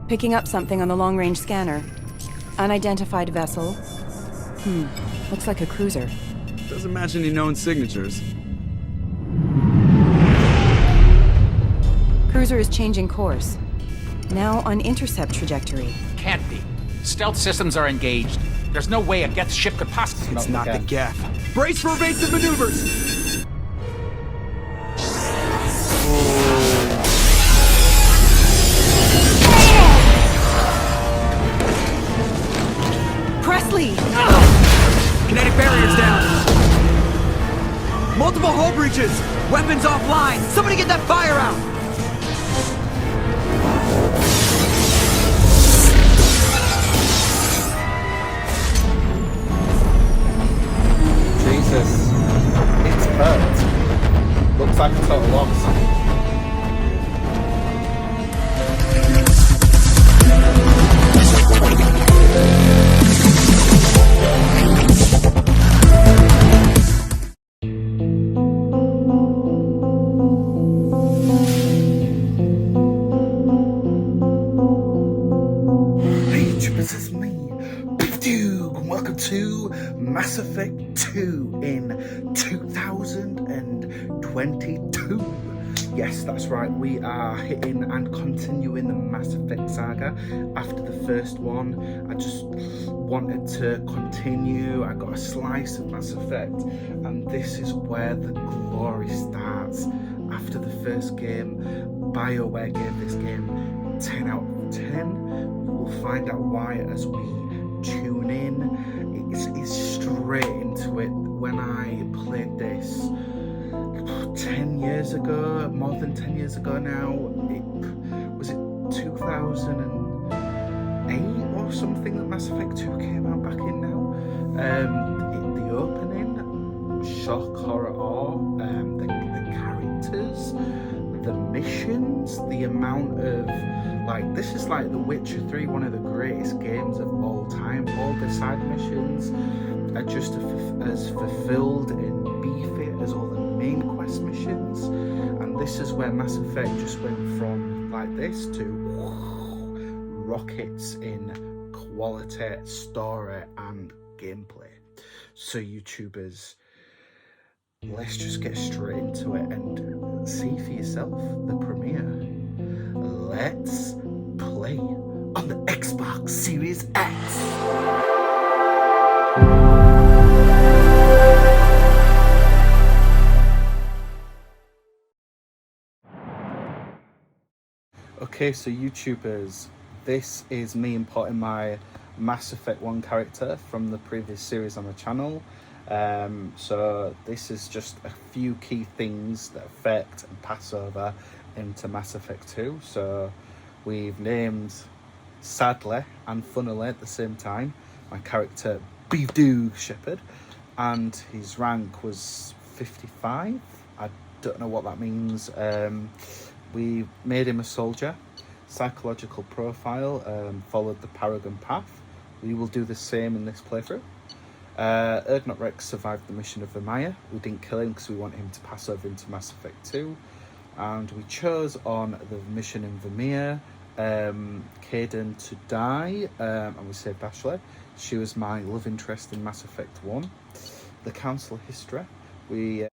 Picking up something on the long-range scanner. Unidentified vessel. Looks like a cruiser. Doesn't match any known signatures. Cruiser is changing course. Now on intercept trajectory. Can't be. Stealth systems are engaged. There's no way a Geth ship could possibly... It's not the Geth. Brace for evasive maneuvers! Presley! Kinetic barriers down! Multiple hull breaches! Weapons offline! Somebody get that fire out! Jesus. It's hurt. Looks like a total loss. This is me, BeevDawg, and welcome to Mass Effect 2 in 2022. Yes, that's right, we are hitting and continuing the Mass Effect saga after the first one. I just wanted to continue. I got a slice of Mass Effect, and this is where the glory starts. After the first game, BioWare gave this game 10 out of 10. We'll find out why as we tune in. It's straight into it. When I played this 10 years ago, more than 10 years ago now, was it 2008 or something that Mass Effect 2 came out back in now? The opening, shock, horror, awe, the characters, the missions, the amount of, like, this is like The Witcher 3, one of the greatest games of all time. All the side missions are just as fulfilled and beefy as all the main quest missions. And this is where Mass Effect just went from like this to rockets in quality, story and gameplay. So YouTubers, let's just get straight into it and see for yourself the premiere. Let's play on the Xbox Series X. Okay, so YouTubers, this is me importing my Mass Effect 1 character from the previous series on the channel. So this is just a few key things that affect and pass over into Mass Effect 2. So we've named, sadly and funnily at the same time, my character BeevDawg Shepard, and his rank was 55. I don't know what that means. We made him a soldier. Psychological profile, followed the Paragon path. We will do the same in this playthrough. Erdnot Rex survived the mission of Vermeer. We didn't kill him because we want him to pass over into Mass Effect 2. And we chose on the mission in Vermeer, Kaidan to die, and we saved Ashley. She was my love interest in Mass Effect 1. The Council history, we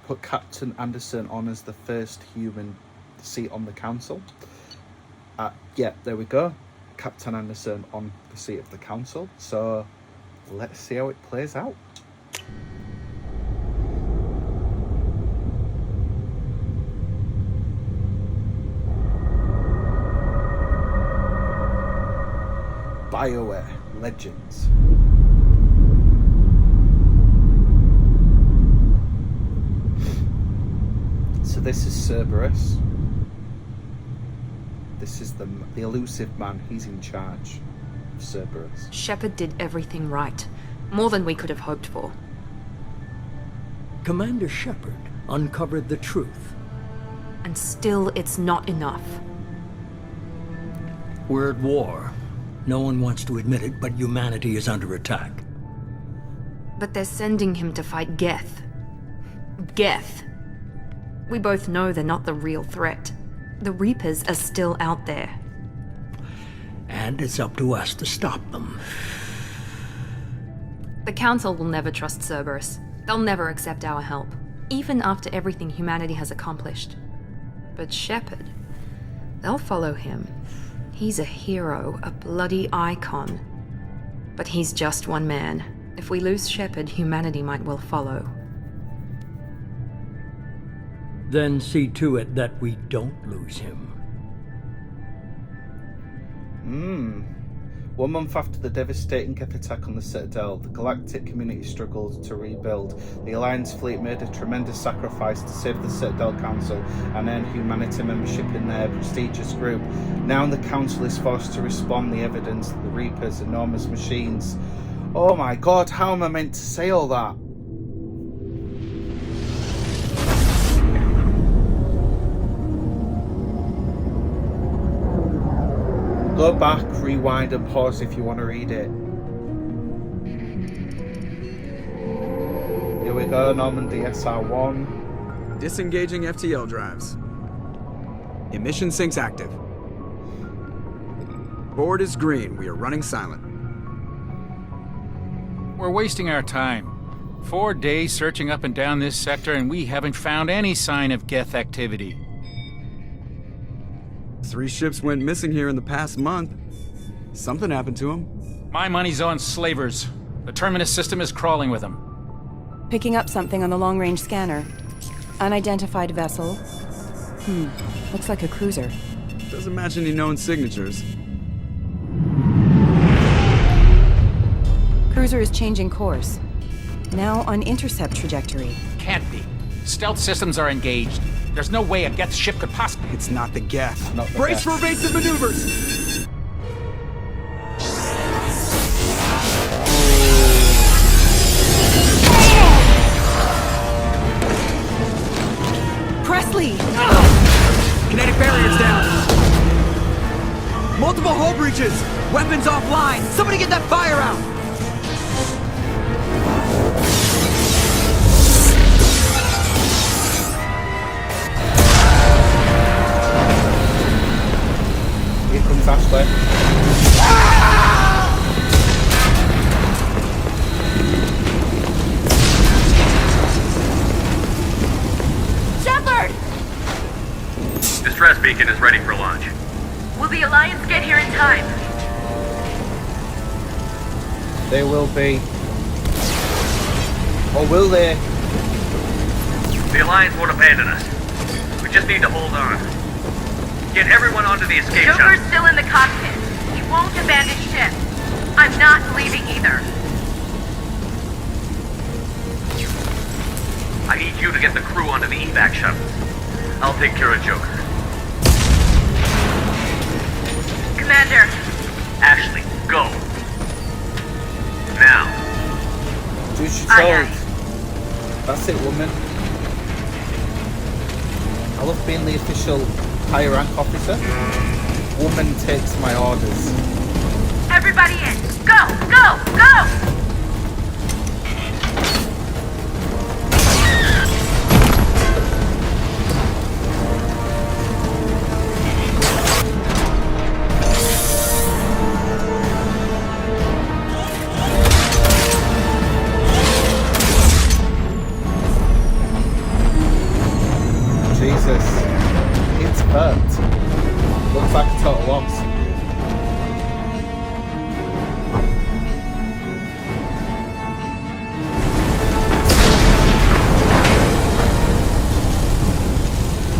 put Captain Anderson on as the first human seat on the Council. Yeah, there we go. Captain Anderson on the seat of the Council. So let's see how it plays out. BioWare Legends. So this is Cerberus. This is the Illusive Man. He's in charge of Cerberus. Shepard did everything right. More than we could have hoped for. Commander Shepard uncovered the truth. And still, it's not enough. We're at war. No one wants to admit it, but humanity is under attack. But they're sending him to fight Geth. Geth. We both know they're not the real threat. The Reapers are still out there. And it's up to us to stop them. The Council will never trust Cerberus. They'll never accept our help, even after everything humanity has accomplished. But Shepard, they'll follow him. He's a hero, a bloody icon. But he's just one man. If we lose Shepard, humanity might well follow. Then see to it that we don't lose him. 1 month after the devastating Geth attack on the Citadel, the galactic community struggled to rebuild. The Alliance fleet made a tremendous sacrifice to save the Citadel Council and earn humanity membership in their prestigious group. Now the Council is forced to respond the evidence that the Reaper's enormous machines... Oh my god, how am I meant to say all that? Go back, rewind and pause if you want to read it. Here we go, Normandy SR1. Disengaging FTL drives. Emission sinks active. Board is green. We are running silent. We're wasting our time. 4 days searching up and down this sector, and we haven't found any sign of Geth activity. 3 ships went missing here in the past month. Something happened to them. My money's on slavers. The Terminus system is crawling with them. Picking up something on the long-range scanner. Unidentified vessel. Looks like a cruiser. Doesn't match any known signatures. Cruiser is changing course. Now on intercept trajectory. Can't be. Stealth systems are engaged. There's no way a Geth ship could possibly... It's not the Geth. Not the Brace Geth. for evasive maneuvers! Presley! Kinetic barriers down. Multiple hull breaches. Weapons offline! Somebody get that fire out! Here comes Ashley. Shepard! Distress beacon is ready for launch. Will the Alliance get here in time? They will be. Or will they? The Alliance won't abandon us. We just need to hold on. Get everyone onto the escape Joker's shuttle. still in the cockpit. He won't abandon ship. I'm not leaving either. I need you to get the crew onto the evac shuttle. I'll take care of Joker. Commander, Ashley, go. Now. Do as you're Aye, told. That's it, woman. I love being the official higher rank officer. Woman takes my orders. everybody in. Go, go, go! Jesus. It's hurt. Looks like a total loss.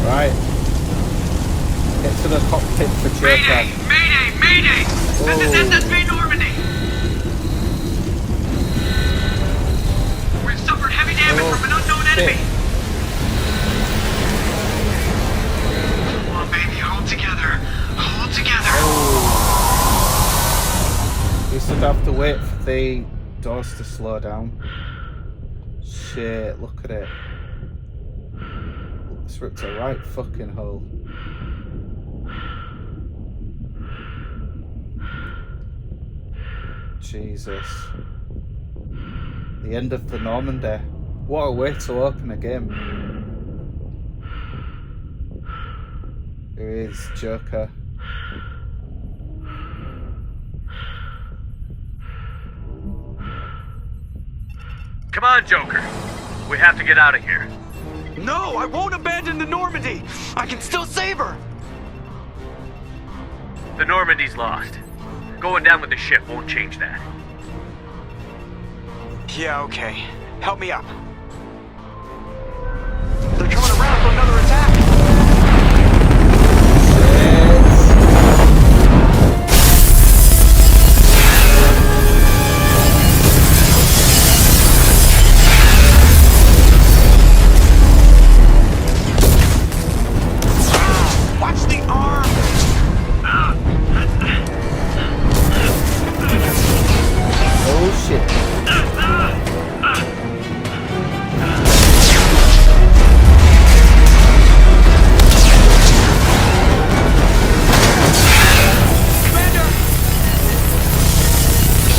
Right. Get to the cockpit for Joker. Mayday! Mayday! Mayday! This is SSB Normandy! We've suffered heavy damage from an unknown enemy! Come on, baby, hold together. Hold together! We should have to wait for the doors to slow down. Shit, look at it. It's ripped a right fucking hole. Jesus. The end of the Normandy. What a way to open a game. Here is Joker. Come on, Joker. We have to get out of here. No, I won't abandon the Normandy. I can still save her. The Normandy's lost. Going down with the ship won't change that. Yeah, okay. Help me up. They're coming around for another attack. Watch the arm. Oh shit. Commander!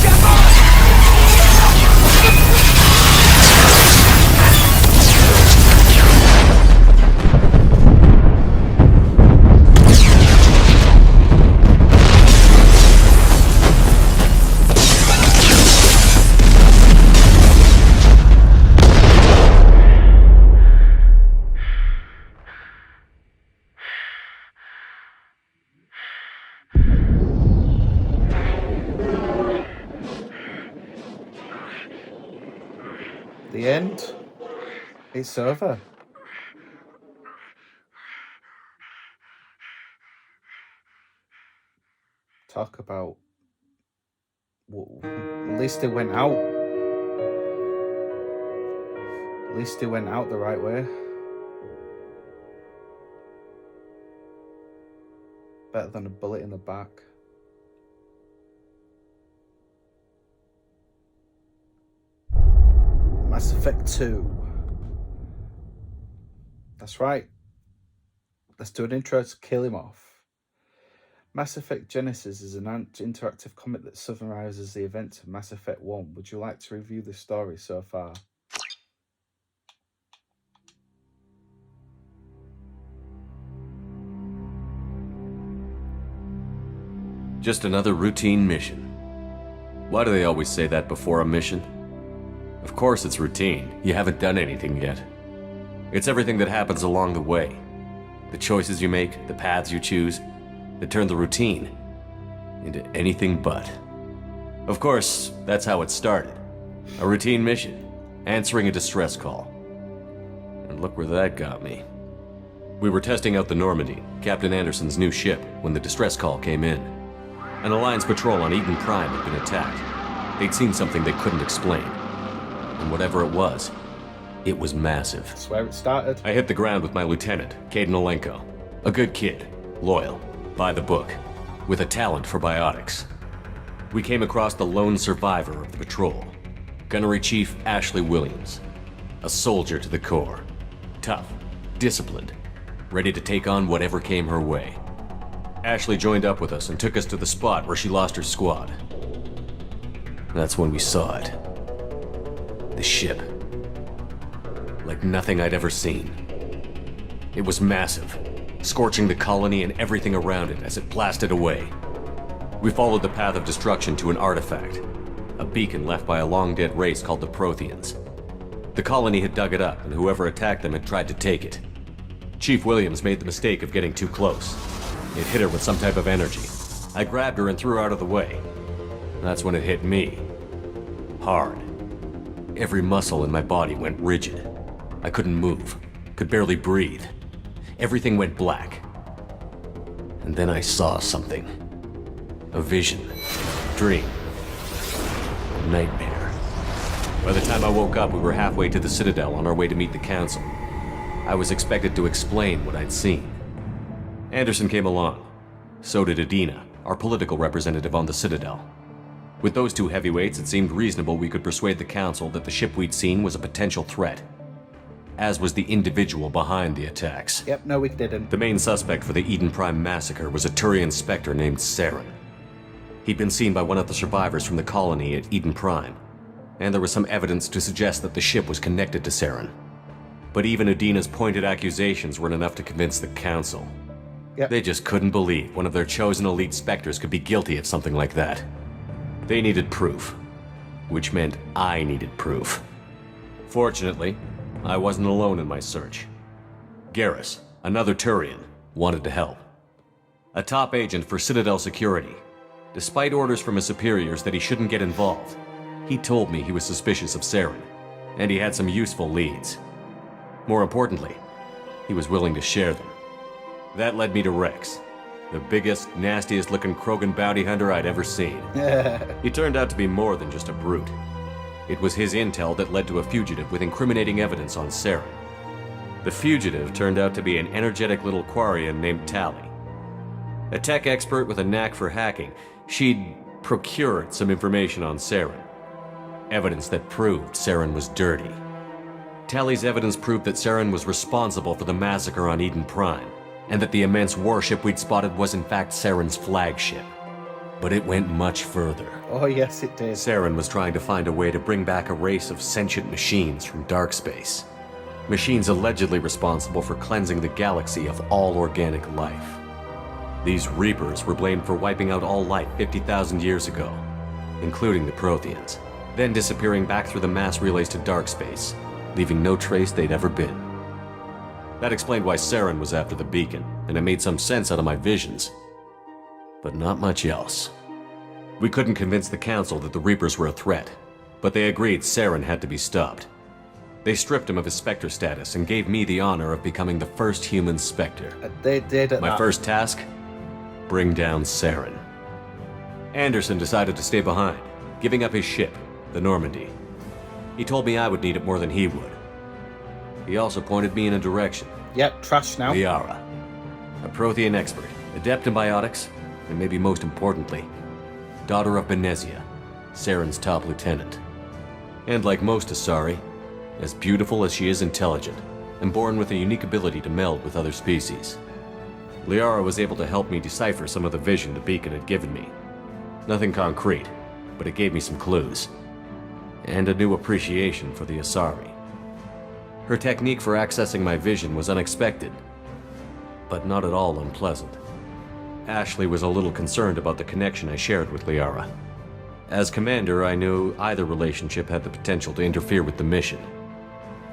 Shepard! The end. It's over. Talk about. At least it went out. At least it went out the right way. Better than a bullet in the back. Mass Effect 2. That's right. Let's do an intro to kill him off. Mass Effect Genesis is an interactive comic that summarizes the events of Mass Effect 1. Would you like to review the story so far? Just another routine mission. Why do they always say that before a mission? Of course it's routine. You haven't done anything yet. It's everything that happens along the way. The choices you make, the paths you choose, that turn the routine into anything but. Of course, that's how it started. A routine mission, answering a distress call. And look where that got me. We were testing out the Normandy, Captain Anderson's new ship, when the distress call came in. An Alliance patrol on Eden Prime had been attacked. They'd seen something they couldn't explain. And whatever it was massive. That's where it started. I hit the ground with my lieutenant, Caden Olenko. A good kid, loyal, by the book, with a talent for biotics. We came across the lone survivor of the patrol, Gunnery Chief Ashley Williams. A soldier to the core. Tough, disciplined, ready to take on whatever came her way. Ashley joined up with us and took us to the spot where she lost her squad. That's when we saw it. The ship. Like nothing I'd ever seen. It was massive, scorching the colony and everything around it as it blasted away. We followed the path of destruction to an artifact, a beacon left by a long-dead race called the Protheans. The colony had dug it up, and whoever attacked them had tried to take it. Chief Williams made the mistake of getting too close. It hit her with some type of energy. I grabbed her and threw her out of the way. That's when it hit me. Hard. Every muscle in my body went rigid. I couldn't move, could barely breathe. Everything went black. And then I saw something. A vision. Dream. Nightmare. By the time I woke up, we were halfway to the Citadel on our way to meet the Council. I was expected to explain what I'd seen. Anderson came along. So did Adina, our political representative on the Citadel. With those two heavyweights, it seemed reasonable we could persuade the Council that the ship we'd seen was a potential threat. As was the individual behind the attacks. Yep, no we didn't. The main suspect for the Eden Prime massacre was a Turian Spectre named Saren. He'd been seen by one of the survivors from the colony at Eden Prime, and there was some evidence to suggest that the ship was connected to Saren. But even Adina's pointed accusations weren't enough to convince the Council. Yep. They just couldn't believe one of their chosen elite Spectres could be guilty of something like that. They needed proof, which meant I needed proof. Fortunately, I wasn't alone in my search. Garrus, another Turian, wanted to help. A top agent for Citadel Security. Despite orders from his superiors that he shouldn't get involved, he told me he was suspicious of Saren, and he had some useful leads. More importantly, he was willing to share them. That led me to Rex, the biggest, nastiest looking Krogan bounty hunter I'd ever seen. He turned out to be more than just a brute. It was his intel that led to a fugitive with incriminating evidence on Saren. The fugitive turned out to be an energetic little Quarian named Tali. A tech expert with a knack for hacking, she'd procured some information on Saren. Evidence that proved Saren was dirty. Tali's evidence proved that Saren was responsible for the massacre on Eden Prime, and that the immense warship we'd spotted was in fact Saren's flagship. But it went much further. Oh yes, it did. Saren was trying to find a way to bring back a race of sentient machines from dark space. Machines allegedly responsible for cleansing the galaxy of all organic life. These Reapers were blamed for wiping out all life 50,000 years ago, including the Protheans, then disappearing back through the mass relays to dark space, leaving no trace they'd ever been. That explained why Saren was after the beacon, and it made some sense out of my visions. But not much else. We couldn't convince the Council that the Reapers were a threat, but they agreed Saren had to be stopped. They stripped him of his Spectre status and gave me the honor of becoming the first human Spectre. They did at My first task? Bring down Saren. Anderson decided to stay behind, giving up his ship, the Normandy. He told me I would need it more than he would. He also pointed me in a direction. Yep, trash now. Liara, a Prothean expert, adept in biotics, and maybe most importantly, daughter of Benezia, Saren's top lieutenant. And like most Asari, as beautiful as she is intelligent, and born with a unique ability to meld with other species. Liara was able to help me decipher some of the vision the beacon had given me. Nothing concrete, but it gave me some clues. And a new appreciation for the Asari. Her technique for accessing my vision was unexpected, but not at all unpleasant. Ashley was a little concerned about the connection I shared with Liara. As commander, I knew either relationship had the potential to interfere with the mission.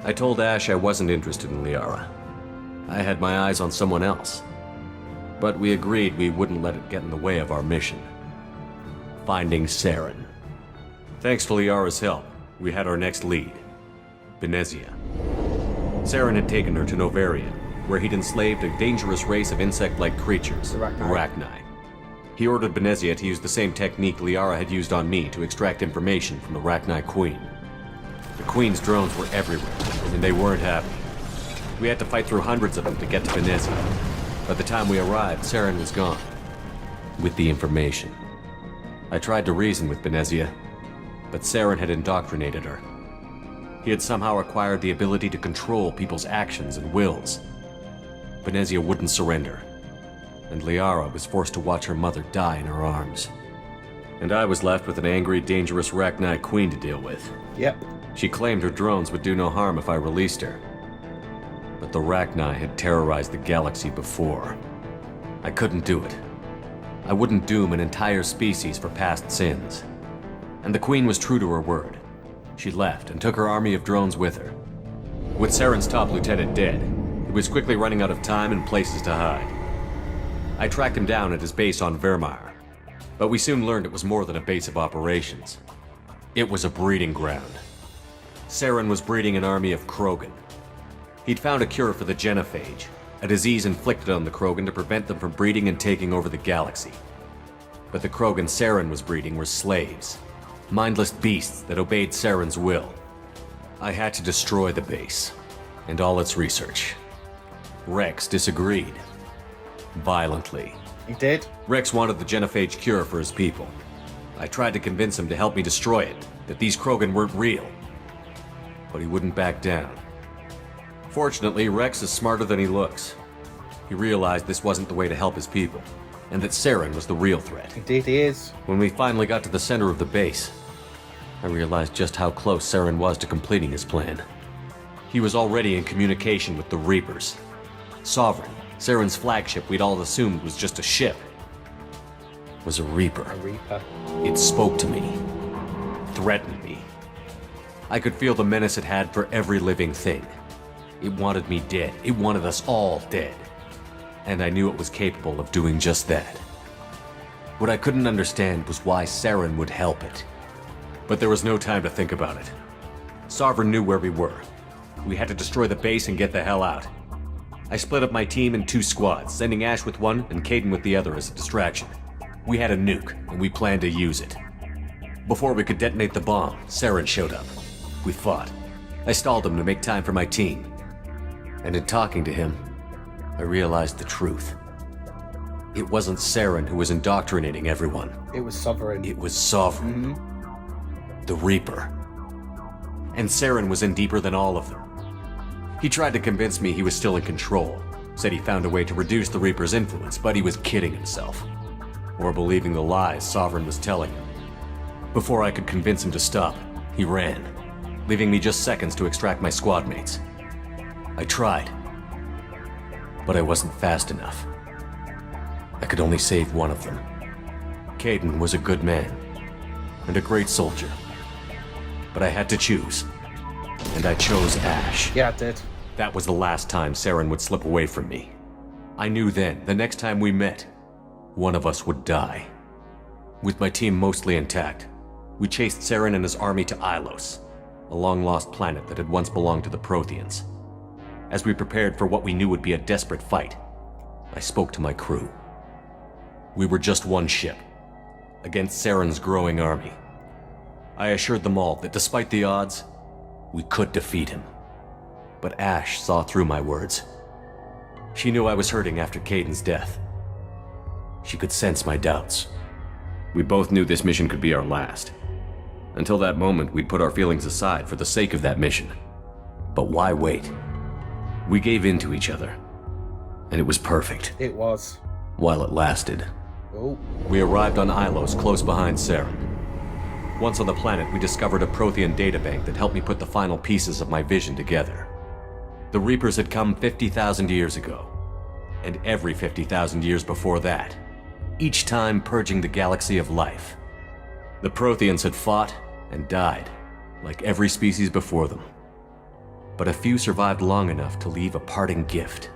I told Ash I wasn't interested in Liara. I had my eyes on someone else. But we agreed we wouldn't let it get in the way of our mission. Finding Saren. Thanks to Liara's help, we had our next lead, Benezia. Saren had taken her to Novaria, where he'd enslaved a dangerous race of insect-like creatures, Arachni. He ordered Benezia to use the same technique Liara had used on me to extract information from the Arachni Queen. The Queen's drones were everywhere, and they weren't happy. We had to fight through hundreds of them to get to Benezia. By the time we arrived, Saren was gone. With the information. I tried to reason with Benezia, but Saren had indoctrinated her. He had somehow acquired the ability to control people's actions and wills. Benezia wouldn't surrender, and Liara was forced to watch her mother die in her arms. And I was left with an angry, dangerous Arachni Queen to deal with. Yep. She claimed her drones would do no harm if I released her. But the Arachni had terrorized the galaxy before. I couldn't do it. I wouldn't doom an entire species for past sins. And the Queen was true to her word. She left and took her army of drones with her. With Saren's top lieutenant dead, he was quickly running out of time and places to hide. I tracked him down at his base on Vermeer, but we soon learned it was more than a base of operations. It was a breeding ground. Saren was breeding an army of Krogan. He'd found a cure for the genophage, a disease inflicted on the Krogan to prevent them from breeding and taking over the galaxy. But the Krogan Saren was breeding were slaves, mindless beasts that obeyed Saren's will. I had to destroy the base, and all its research. Rex disagreed. Violently. He did? Rex wanted the genophage cure for his people. I tried to convince him to help me destroy it, that these Krogan weren't real. But he wouldn't back down. Fortunately, Rex is smarter than he looks. He realized this wasn't the way to help his people, and that Saren was the real threat. Indeed he is. When we finally got to the center of the base, I realized just how close Saren was to completing his plan. He was already in communication with the Reapers. Sovereign, Saren's flagship we'd all assumed was just a ship, was a Reaper. A Reaper. It spoke to me, threatened me. I could feel the menace it had for every living thing. It wanted me dead. It wanted us all dead. And I knew it was capable of doing just that. What I couldn't understand was why Saren would help it. But there was no time to think about it. Sovereign knew where we were. We had to destroy the base and get the hell out. I split up my team in 2 squads, sending Ash with one and Kaidan with the other as a distraction. We had a nuke, and we planned to use it. Before we could detonate the bomb, Saren showed up. We fought. I stalled him to make time for my team. And in talking to him, I realized the truth. It wasn't Saren who was indoctrinating everyone. It was Sovereign. It was Sovereign. The Reaper. And Saren was in deeper than all of them. He tried to convince me he was still in control. Said he found a way to reduce the Reaper's influence, but he was kidding himself. Or believing the lies Sovereign was telling him. Before I could convince him to stop, he ran, leaving me just seconds to extract my squad mates. I tried, but I wasn't fast enough. I could only save one of them. Kaidan was a good man, and a great soldier. But I had to choose, and I chose Ash. Yeah, I did. That was the last time Saren would slip away from me. I knew then, the next time we met, one of us would die. With my team mostly intact, we chased Saren and his army to Ilos, a long-lost planet that had once belonged to the Protheans. As we prepared for what we knew would be a desperate fight, I spoke to my crew. We were just one ship, against Saren's growing army. I assured them all that despite the odds, we could defeat him. But Ash saw through my words. She knew I was hurting after Kaidan's death. She could sense my doubts. We both knew this mission could be our last. Until that moment, we'd put our feelings aside for the sake of that mission. But why wait? We gave in to each other. And it was perfect. It was. While it lasted. Oh. We arrived on Ilos, close behind Saren. Once on the planet, we discovered a Prothean databank that helped me put the final pieces of my vision together. The Reapers had come 50,000 years ago. And every 50,000 years before that. Each time purging the galaxy of life. The Protheans had fought and died, like every species before them. But a few survived long enough to leave a parting gift.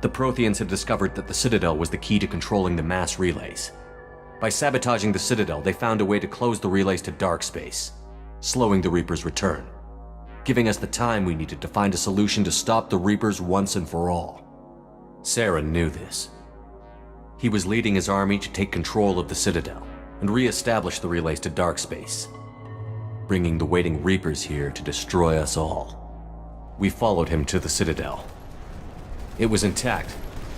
The Protheans had discovered that the Citadel was the key to controlling the mass relays. By sabotaging the Citadel, they found a way to close the relays to dark space, slowing the Reaper's return, giving us the time we needed to find a solution to stop the Reapers once and for all. Saren knew this. He was leading his army to take control of the Citadel and re-establish the relays to dark space, bringing the waiting Reapers here to destroy us all. We followed him to the Citadel. It was intact,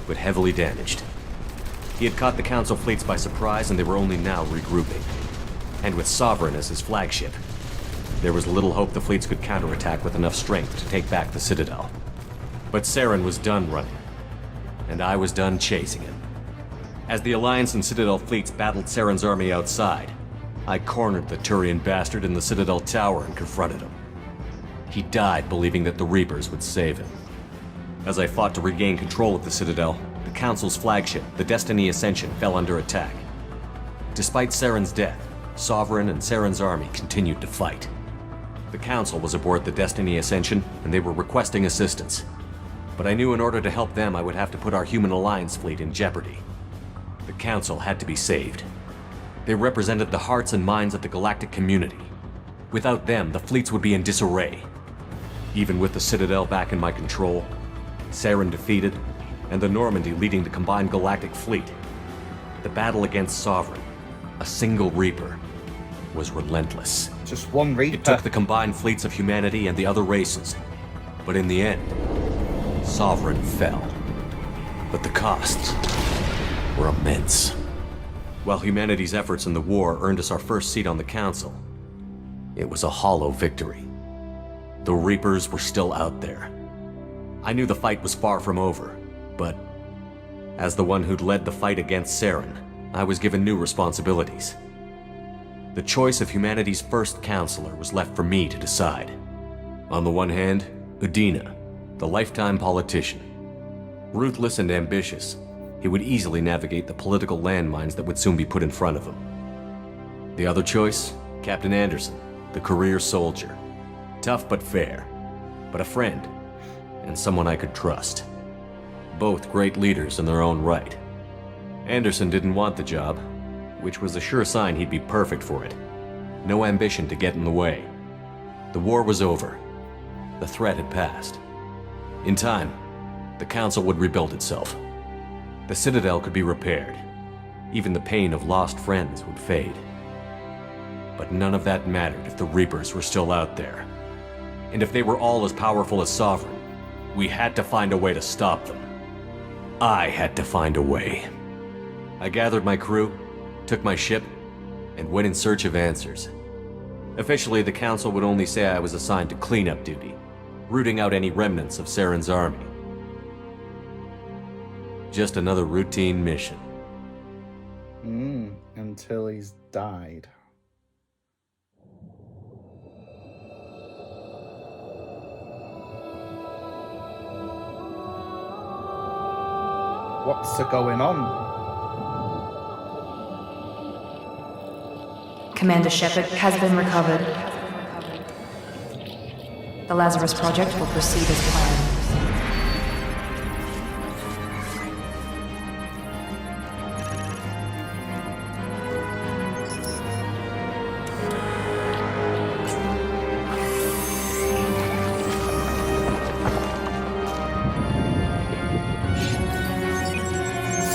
but heavily damaged. He had caught the Council fleets by surprise, and they were only now regrouping. And with Sovereign as his flagship, there was little hope the fleets could counterattack with enough strength to take back the Citadel. But Saren was done running, and I was done chasing him. As the Alliance and Citadel fleets battled Saren's army outside, I cornered the Turian bastard in the Citadel tower and confronted him. He died believing that the Reapers would save him. As I fought to regain control of the Citadel, the Council's flagship, the Destiny Ascension, fell under attack. Despite Saren's death, Sovereign and Saren's army continued to fight. The Council was aboard the Destiny Ascension, and they were requesting assistance. But I knew in order to help them, I would have to put our human Alliance fleet in jeopardy. The Council had to be saved. They represented the hearts and minds of the galactic community. Without them, the fleets would be in disarray. Even with the Citadel back in my control, Saren defeated, and the Normandy leading the combined galactic fleet, the battle against Sovereign, a single Reaper, was relentless. Just one Reaper. It took the combined fleets of humanity and the other races, but in the end, Sovereign fell. But the costs were immense. While humanity's efforts in the war earned us our first seat on the Council, it was a hollow victory. The Reapers were still out there. I knew the fight was far from over, but as the one who'd led the fight against Saren, I was given new responsibilities. The choice of humanity's first counselor was left for me to decide. On the one hand, Udina, the lifetime politician. Ruthless and ambitious, he would easily navigate the political landmines that would soon be put in front of him. The other choice, Captain Anderson, the career soldier. Tough but fair. But a friend. And someone I could trust. Both great leaders in their own right. Anderson didn't want the job, which was a sure sign he'd be perfect for it. No ambition to get in the way. The war was over. The threat had passed. In time, the Council would rebuild itself. The Citadel could be repaired. Even the pain of lost friends would fade. But none of that mattered if the Reapers were still out there. And if they were all as powerful as Sovereign, we had to find a way to stop them. I had to find a way. I gathered my crew, took my ship, and went in search of answers. Officially, the Council would only say I was assigned to cleanup duty, rooting out any remnants of Saren's army. Just another routine mission. Until he's died. What's going on? Commander Shepard has been recovered. The Lazarus project will proceed as planned.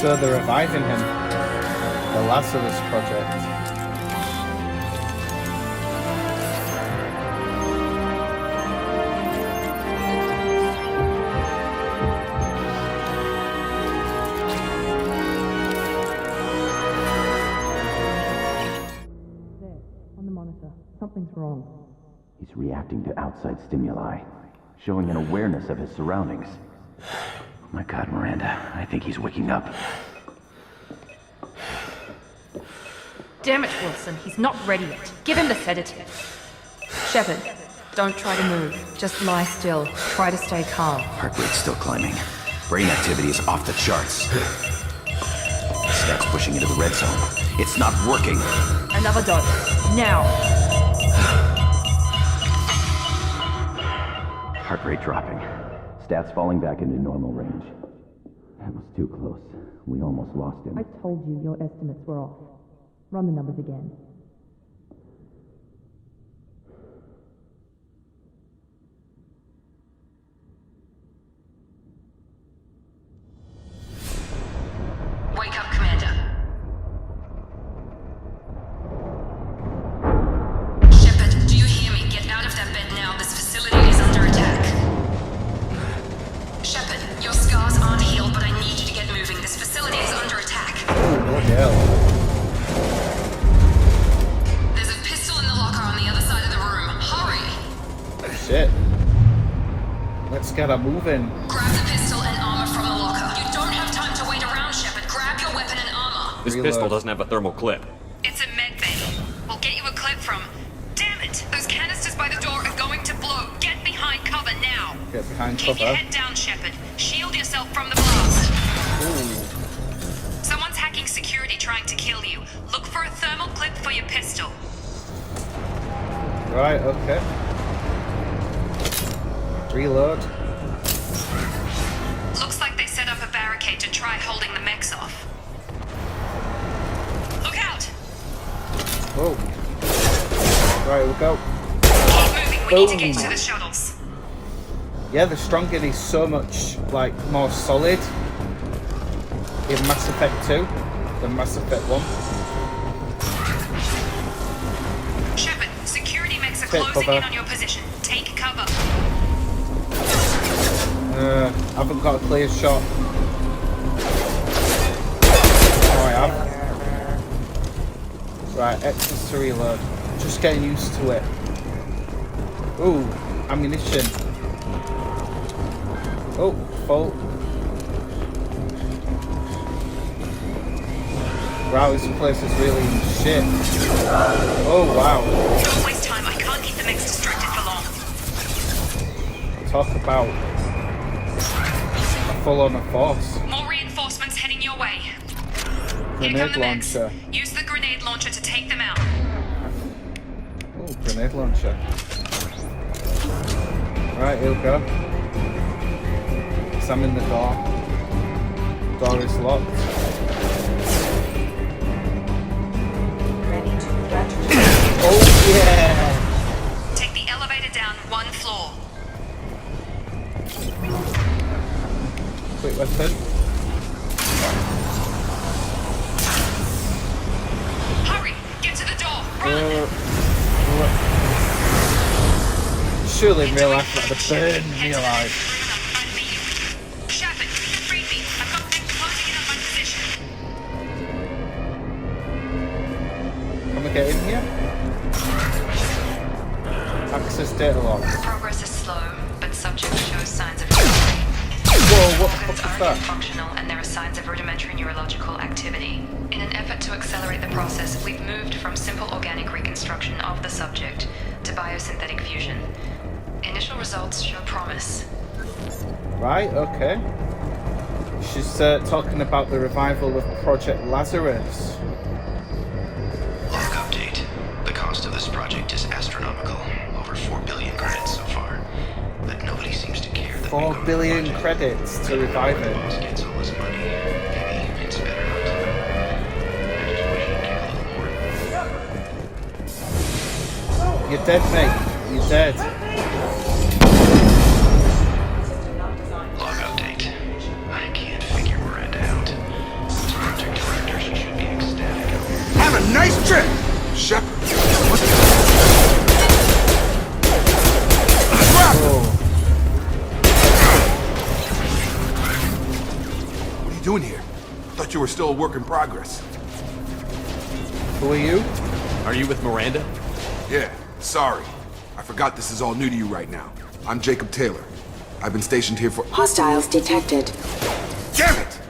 So they're reviving him. The Lazarus project. On the monitor. Something's wrong. He's reacting to outside stimuli, showing an awareness of his surroundings. My God, Miranda, I think he's waking up. Damn it, Wilson, he's not ready yet. Give him the sedative. Shepard, don't try to move. Just lie still. Try to stay calm. Heart rate's still climbing. Brain activity is off the charts. Stats pushing into the red zone. It's not working. Another dose. Now. Heart rate dropping. Stats falling back into normal range. That was too close. We almost lost him. I told you your estimates were off. Run the numbers again. Wake up, Commander. Shepard, do you hear me? Get out of that bed now. This facility is under attack. Shepard, your scars aren't healed, but I need you to get moving. This facility is under attack. Oh, what the hell? There's a pistol in the locker on the other side of the room. Hurry! Shit. Let's get her moving. Grab the pistol and armor from the locker. You don't have time to wait around, Shepard. Grab your weapon and armor. This pistol doesn't have a thermal clip. It's a med bay. We'll get you a clip from... Damn it! Those canisters by the door are going to blow. Get behind cover now. Get behind Keep cover. your head down, Shepard. Shield yourself from the blast. Ooh. Someone's hacking security trying to kill you. Look for a thermal clip for your pistol. Right, okay. Reload. Looks like they set up a barricade to try holding the mechs off. Look out! Oh. Right, we'll go. Keep moving, we need to get to the shuttles. Yeah, the Strongin is so much, like, more solid in Mass Effect 2 than Mass Effect 1. Shepard, security mechs are Take closing cover. in on your position. Take cover. Haven't got a clear shot. Oh, I have. Right, X is to reload. Just getting used to it. Ooh, ammunition. Oh, full. Wow, this place is really shit. Oh, wow. Don't waste time. I can't keep the mechs distracted for long. Talk about a full-on force. More reinforcements heading your way. Here Grenade come the mechs. launcher. Use the grenade launcher to take them out. Oh, grenade launcher. Right, here we go. Examine the door. Door is locked. Oh yeah! Take the elevator down 1 floor. Quick weapon. Hurry! Get to the door! Run! Surely in real life that would burn me alive. I'm Beev. Shepard, read me. I've got mechs closing in on my position. Can we get in here? Access data log. Progress is slow, but subject shows signs of recovery. Whoa, what the fuck Organs is are that? functional, and there are signs of rudimentary neurological activity. In an effort to accelerate the process, we've moved from simple organic reconstruction of the subject to biosynthetic fusion. Initial results show promise. Right, okay. She's talking about the revival of Project Lazarus. Log update. The cost of this project is astronomical. Over 4 billion credits so far. But nobody seems to care that 4 billion credits to revive it. Boss gets all his money. Maybe it's better not to. I just wish he'd get a little more. You're dead, mate. You're dead. Log update. I can't figure Miranda out. As project director, she should be ecstatic over here. Have a nice trip! Shepard, what the... What are you doing here? I thought you were still a work in progress. Who are you? Are you with Miranda? Yeah, sorry. I forgot this is all new to you right now. I'm Jacob Taylor. I've been stationed here for... Hostiles detected. Damn it!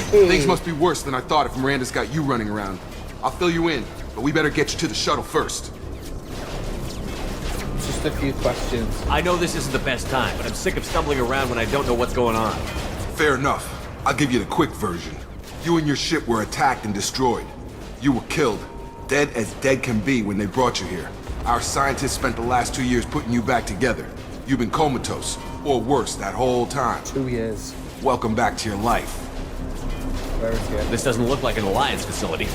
Things must be worse than I thought if Miranda's got you running around. I'll fill you in, but we better get you to the shuttle first. Just a few questions. I know this isn't the best time, but I'm sick of stumbling around when I don't know what's going on. Fair enough. I'll give you the quick version. You and your ship were attacked and destroyed. You were killed. Dead as dead can be when they brought you here. Our scientists spent the last 2 years putting you back together. You've been comatose, or worse, that whole time. 2 years. Welcome back to your life. Where is he? This doesn't look like an Alliance facility.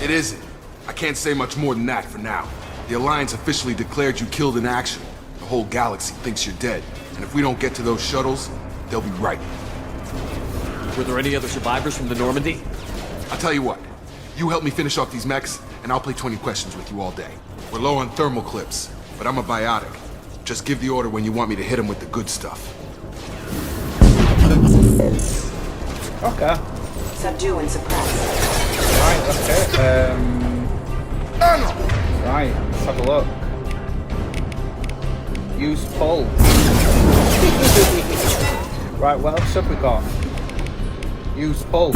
It isn't. I can't say much more than that for now. The Alliance officially declared you killed in action. The whole galaxy thinks you're dead. And if we don't get to those shuttles, they'll be right. Were there any other survivors from the Normandy? I'll tell you what. You help me finish off these mechs, and I'll play 20 questions with you all day. We're low on thermal clips, but I'm a biotic. Just give the order when you want me to hit them with the good stuff. Okay. Subdue and suppress. Right, okay. Right, let's have a look. Use pull. Right, what else have we got? Use pull.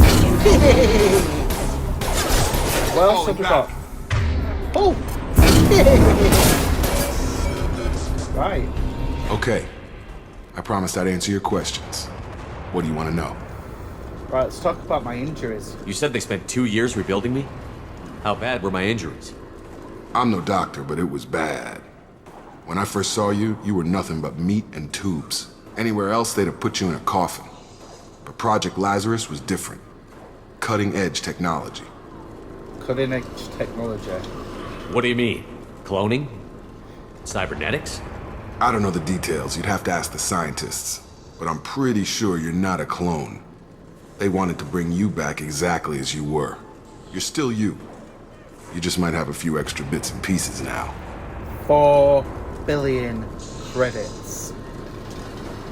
What else have we got? Pull! Right. Okay. I promised I'd answer your questions. What do you want to know? Right, let's talk about my injuries. You said they spent 2 years rebuilding me? How bad were my injuries? I'm no doctor, but it was bad. When I first saw you, you were nothing but meat and tubes. Anywhere else, they'd have put you in a coffin. But Project Lazarus was different. Cutting-edge technology. Cutting-edge technology. What do you mean? Cloning? Cybernetics? I don't know the details. You'd have to ask the scientists. But I'm pretty sure you're not a clone. They wanted to bring you back exactly as you were. You're still you. You just might have a few extra bits and pieces now. 4 billion credits.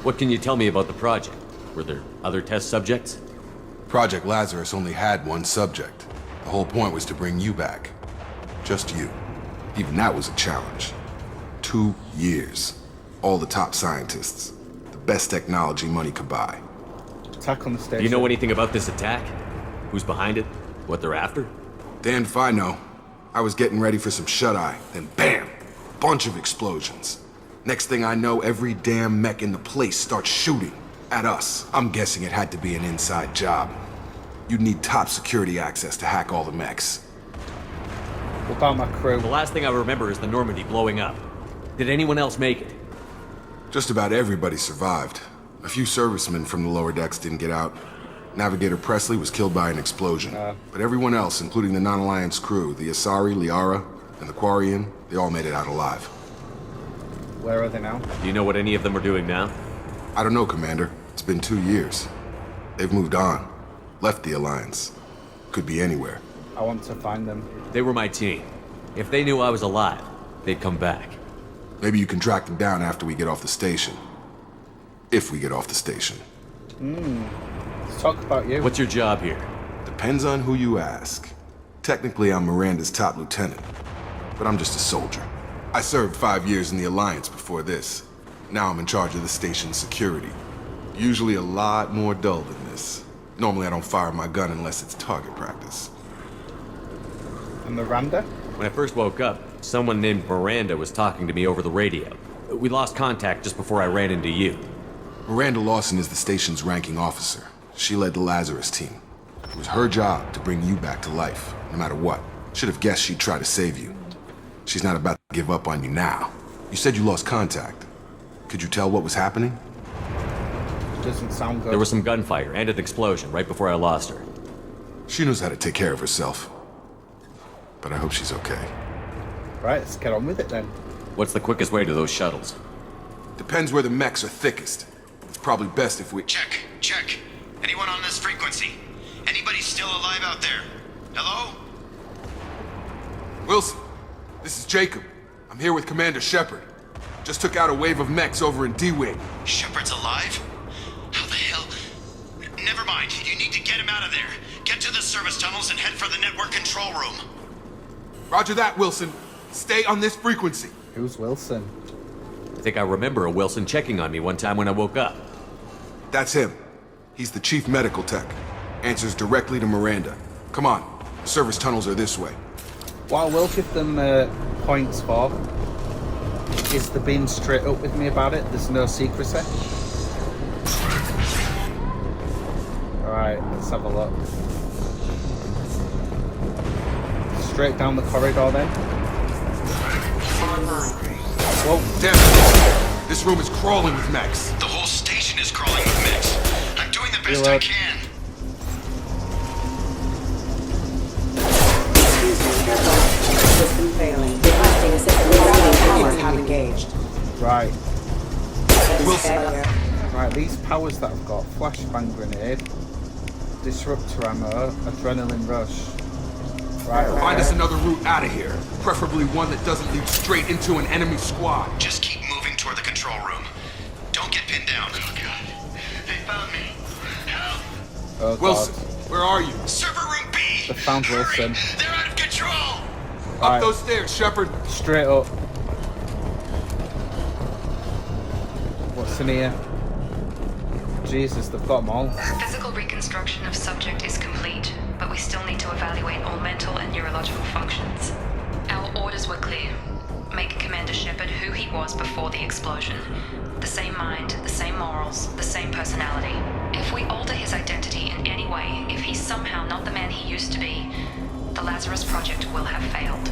What can you tell me about the project? Were there other test subjects? Project Lazarus only had one subject. The whole point was to bring you back. Just you. Even that was a challenge. 2 years. All the top scientists. The best technology money could buy. Attack on the station. Do you know anything about this attack? Who's behind it? What they're after? Damned if I know. I was getting ready for some shut-eye, then bam! Bunch of explosions. Next thing I know, every damn mech in the place starts shooting at us. I'm guessing it had to be an inside job. You'd need top security access to hack all the mechs. What about my crew? The last thing I remember is the Normandy blowing up. Did anyone else make it? Just about everybody survived. A few servicemen from the lower decks didn't get out. Navigator Presley was killed by an explosion. But everyone else, including the non-Alliance crew, the Asari, Liara, and the Quarian, they all made it out alive. Where are they now? Do you know what any of them are doing now? I don't know, Commander. It's been 2 years. They've moved on. Left the Alliance. Could be anywhere. I want to find them. They were my team. If they knew I was alive, they'd come back. Maybe you can track them down after we get off the station. If we get off the station. Let's talk about you. What's your job here? Depends on who you ask. Technically, I'm Miranda's top lieutenant, but I'm just a soldier. I served 5 years in the Alliance before this. Now I'm in charge of the station's security. Usually a lot more dull than this. Normally I don't fire my gun unless it's target practice. And Miranda? When I first woke up, someone named Miranda was talking to me over the radio. We lost contact just before I ran into you. Miranda Lawson is the station's ranking officer. She led the Lazarus team. It was her job to bring you back to life, no matter what. Should have guessed she'd try to save you. She's not about to give up on you now. You said you lost contact. Could you tell what was happening? Doesn't sound good. There was some gunfire and an explosion right before I lost her. She knows how to take care of herself. But I hope she's okay. Right, let's get on with it then. What's the quickest way to those shuttles? Depends where the mechs are thickest. It's probably best if we... Check. Anyone on this frequency? Anybody still alive out there? Hello? Wilson, this is Jacob. I'm here with Commander Shepard. Just took out a wave of mechs over in D-Wing. Shepard's alive? How the hell? Never mind. You need to get him out of there. Get to the service tunnels and head for the network control room. Roger that, Wilson. Stay on this frequency. Who's Wilson? I think I remember a Wilson checking on me one time when I woke up. That's him. He's the chief medical tech. Answers directly to Miranda. Come on. The service tunnels are this way. What I will give them points for is the being straight up with me about it. There's no secrecy. Alright, let's have a look. Straight down the corridor then. Whoa, damn it! This room is crawling with mechs. The whole station is crawling with mechs. I'm doing the best I can. System failing. Requesting assistance. Routing powers have engaged. Right. Wilson. Right, these powers that I've got: flashbang grenade, disruptor ammo, adrenaline rush. Right. Find us another route out of here. Preferably one that doesn't lead straight into an enemy squad. Just keep moving toward the control room. Don't get pinned down. Oh god. They found me. Help. Oh, Wilson, where are you? Server room B. They found Wilson. They're out of control. Right. Up those stairs, Shepard. Straight up. What's in here? Jesus, they've got them all. Physical reconstruction of subject is complete, but we still need to evaluate all mental and neurological functions. Our orders were clear. Make Commander Shepard who he was before the explosion. The same mind, the same morals, the same personality. If we alter his identity in any way, if he's somehow not the man he used to be, the Lazarus Project will have failed.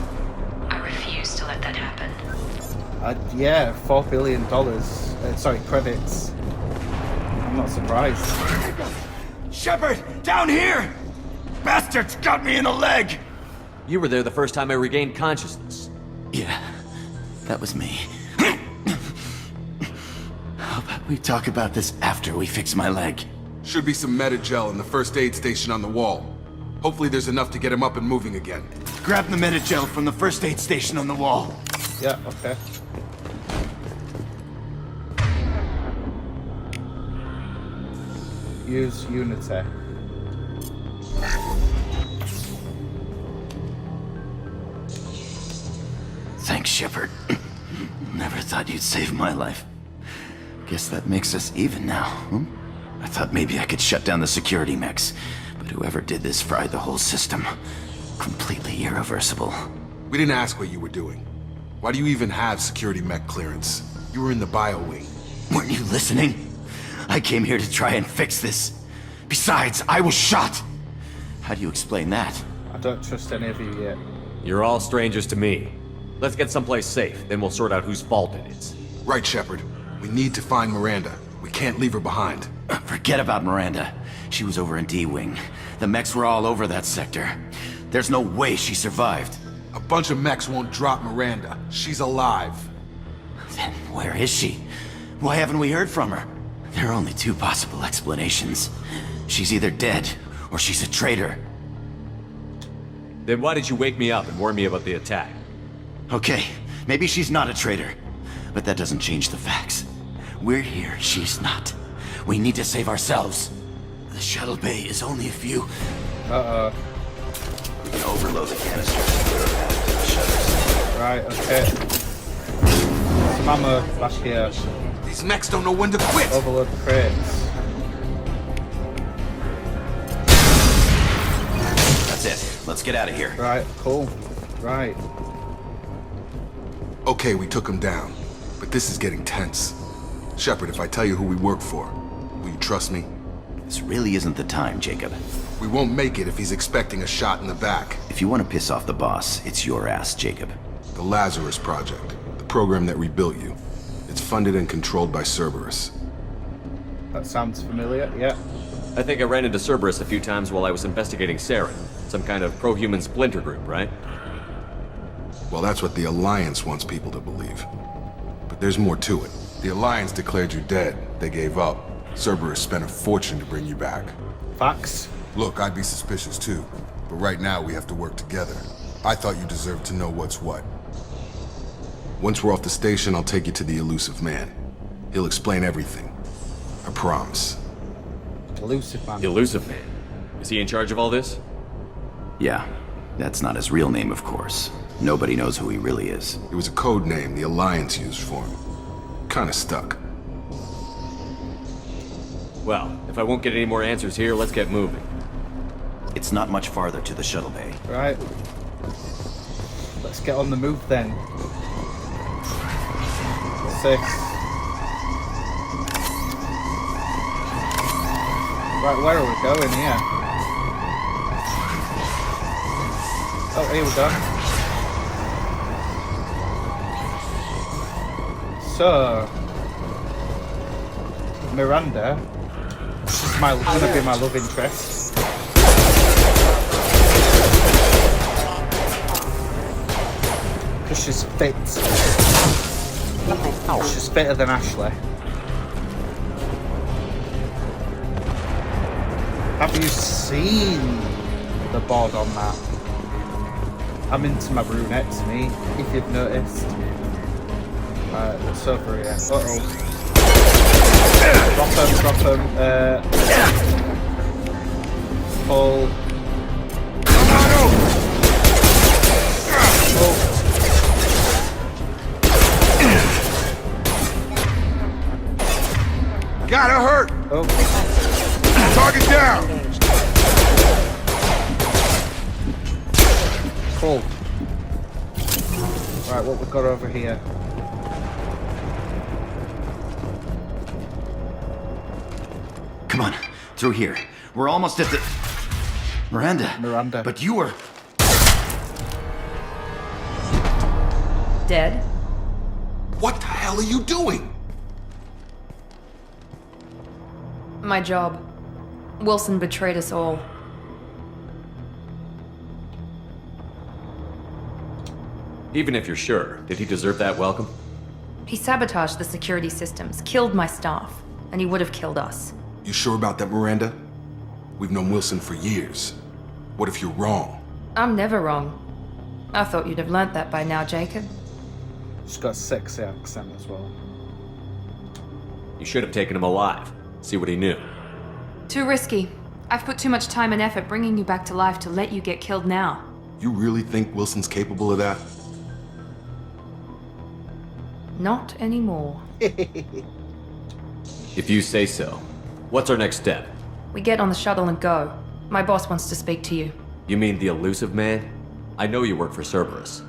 I refuse to let that happen. Yeah, $4 billion. Sorry, credits. I'm not surprised. Shepard, down here! Bastards got me in the leg! You were there the first time I regained consciousness. Yeah, that was me. How about we talk about this after we fix my leg? Should be some Metagel in the first aid station on the wall. Hopefully there's enough to get him up and moving again. Grab the Metagel from the first aid station on the wall. Yeah, okay. Use Unity. Thanks, Shepard. Never thought you'd save my life. Guess that makes us even now, hmm? I thought maybe I could shut down the security mechs, but whoever did this fried the whole system. Completely irreversible. We didn't ask what you were doing. Why do you even have security mech clearance? You were in the bio wing. Weren't you listening? I came here to try and fix this. Besides, I was shot! How do you explain that? I don't trust any of you yet. You're all strangers to me. Let's get someplace safe, then we'll sort out whose fault it is. Right, Shepard. We need to find Miranda. We can't leave her behind. Forget about Miranda. She was over in D-Wing. The mechs were all over that sector. There's no way she survived. A bunch of mechs won't drop Miranda. She's alive. Then where is she? Why haven't we heard from her? There are only two possible explanations. She's either dead, or she's a traitor. Then why did you wake me up and warn me about the attack? Okay, maybe she's not a traitor. But that doesn't change the facts. We're here, she's not. We need to save ourselves. The shuttle bay is only a few... Uh-oh. We can overload the canisters and clear a path to the shutters. Right, okay. Some ammo back here. These mechs don't know when to quit! Overload the crates. That's it. Let's get out of here. Right, cool. Right. Okay, we took him down. But this is getting tense. Shepard, if I tell you who we work for, will you trust me? This really isn't the time, Jacob. We won't make it if he's expecting a shot in the back. If you want to piss off the boss, it's your ass, Jacob. The Lazarus Project. The program that rebuilt you. It's funded and controlled by Cerberus. That sounds familiar, yeah. I think I ran into Cerberus a few times while I was investigating Saren. Some kind of pro-human splinter group, right? Well, that's what the Alliance wants people to believe. But there's more to it. The Alliance declared you dead. They gave up. Cerberus spent a fortune to bring you back. Facts. Look, I'd be suspicious too. But right now, we have to work together. I thought you deserved to know what's what. Once we're off the station, I'll take you to the Illusive Man. He'll explain everything. I promise. Illusive Man. Illusive Man? Is he in charge of all this? Yeah. That's not his real name, of course. Nobody knows who he really is. It was a code name the Alliance used for him. Kinda stuck. Well, if I won't get any more answers here, let's get moving. It's not much farther to the shuttle bay. Right. Let's get on the move then. 6. Right, where are we going here? Oh, here we go. So, Miranda, she's gonna be my love interest. Because she's fit. She's fitter than Ashley. Have you seen the board on that? I'm into my brunettes, me, if you've noticed. What's over here? Uh-oh. Drop him. Pull. Oh. Got her hurt! Oh. Target down! Cool. Right, what we've got over here? Come on, through here. We're almost at the... Miranda. But you were... Dead? What the hell are you doing? My job. Wilson betrayed us all. Even if you're sure, did he deserve that welcome? He sabotaged the security systems, killed my staff, and he would have killed us. You sure about that, Miranda? We've known Wilson for years. What if you're wrong? I'm never wrong. I thought you'd have learnt that by now, Jacob. She's got a sexy accent as well. You should have taken him alive. See what he knew. Too risky. I've put too much time and effort bringing you back to life to let you get killed now. You really think Wilson's capable of that? Not anymore. If you say so. What's our next step? We get on the shuttle and go. My boss wants to speak to you. You mean the Illusive Man? I know you work for Cerberus.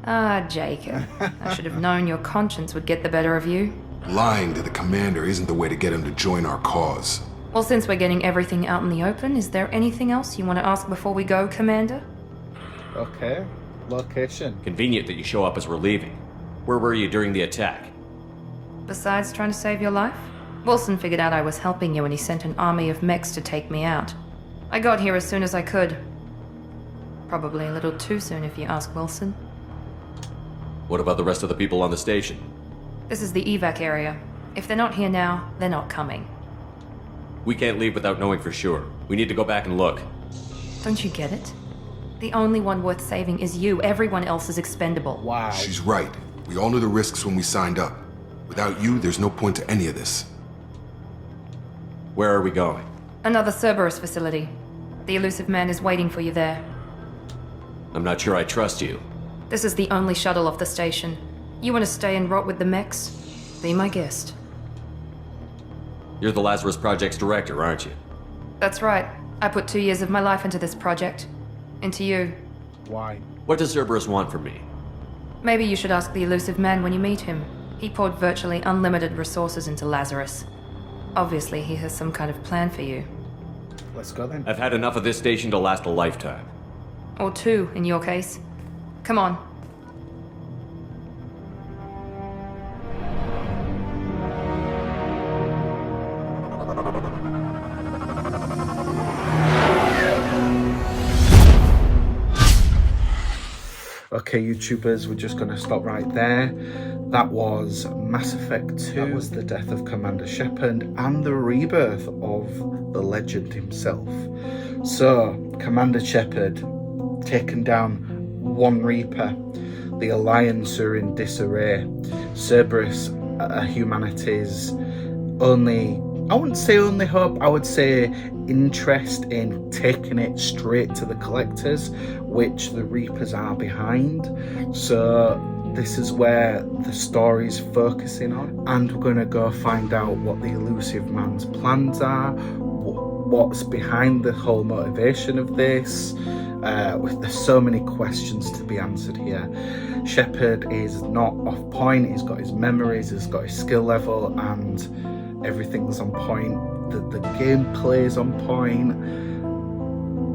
Ah, Jacob. I should have known your conscience would get the better of you. Lying to the commander isn't the way to get him to join our cause. Well, since we're getting everything out in the open, is there anything else you want to ask before we go, Commander? Okay. Location. Convenient that you show up as we're leaving. Where were you during the attack? Besides trying to save your life, Wilson figured out I was helping you and he sent an army of mechs to take me out. I got here as soon as I could. Probably a little too soon if you ask Wilson. What about the rest of the people on the station? This is the evac area. If they're not here now, they're not coming. We can't leave without knowing for sure. We need to go back and look. Don't you get it? The only one worth saving is you. Everyone else is expendable. Wow. She's right. We all knew the risks when we signed up. Without you, there's no point to any of this. Where are we going? Another Cerberus facility. The Illusive Man is waiting for you there. I'm not sure I trust you. This is the only shuttle off the station. You want to stay and rot with the mechs? Be my guest. You're the Lazarus Project's director, aren't you? That's right. I put 2 years of my life into this project. Into you. Why? What does Cerberus want from me? Maybe you should ask the Illusive Man when you meet him. He poured virtually unlimited resources into Lazarus. Obviously, he has some kind of plan for you. Let's go then. I've had enough of this station to last a lifetime. Or 2, in your case. Come on. Okay, YouTubers, we're just going to stop right there. That was Mass Effect 2. That was the death of Commander Shepard and the rebirth of the legend himself. So, Commander Shepard, taken down one Reaper. The Alliance are in disarray. Cerberus, humanity's only, I wouldn't say only hope, I would say interest in taking it straight to the collectors, which the Reapers are behind. So this is where the story's focusing on, and we're going to go find out what the Illusive Man's plans are, what's behind the whole motivation of this. There's so many questions to be answered here. Shepard is not off point. He's got his memories, he's got his skill level, and everything's on point. The gameplay's on point.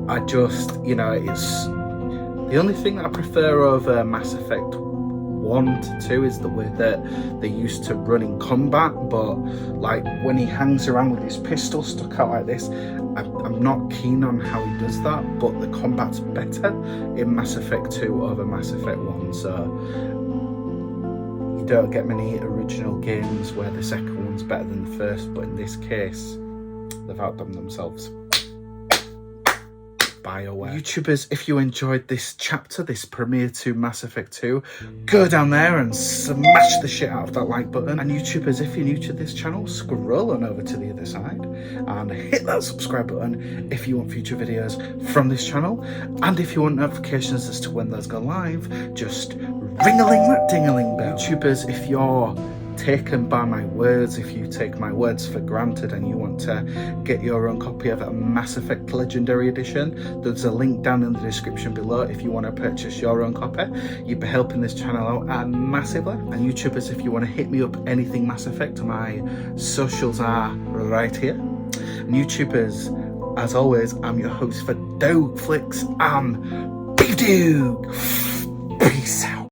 I just, it's the only thing that I prefer over Mass Effect 1 to 2 is the way that they used to run in combat, but like when he hangs around with his pistol stuck out like this, I'm not keen on how he does that, but the combat's better in Mass Effect 2 over Mass Effect 1, so you don't get many original games where the second one's better than the first, but in this case, they've outdone themselves. BioWare. YouTubers, if you enjoyed this chapter, this premiere to Mass Effect 2, go down there and smash the shit out of that like button. And YouTubers, if you're new to this channel, scroll on over to the other side and hit that subscribe button if you want future videos from this channel. And if you want notifications as to when those go live, just ring-a-ling that ding-a-ling bell. YouTubers, if you're taken by my words, if you take my words for granted and you want to get your own copy of a Mass Effect Legendary Edition, there's a link down in the description below if you want to purchase your own copy. You'd be helping this channel out massively. And YouTubers, if you want to hit me up anything Mass Effect, my socials are right here. And YouTubers, as always, I'm your host for Dawg Flix and BeevDawg. Peace out.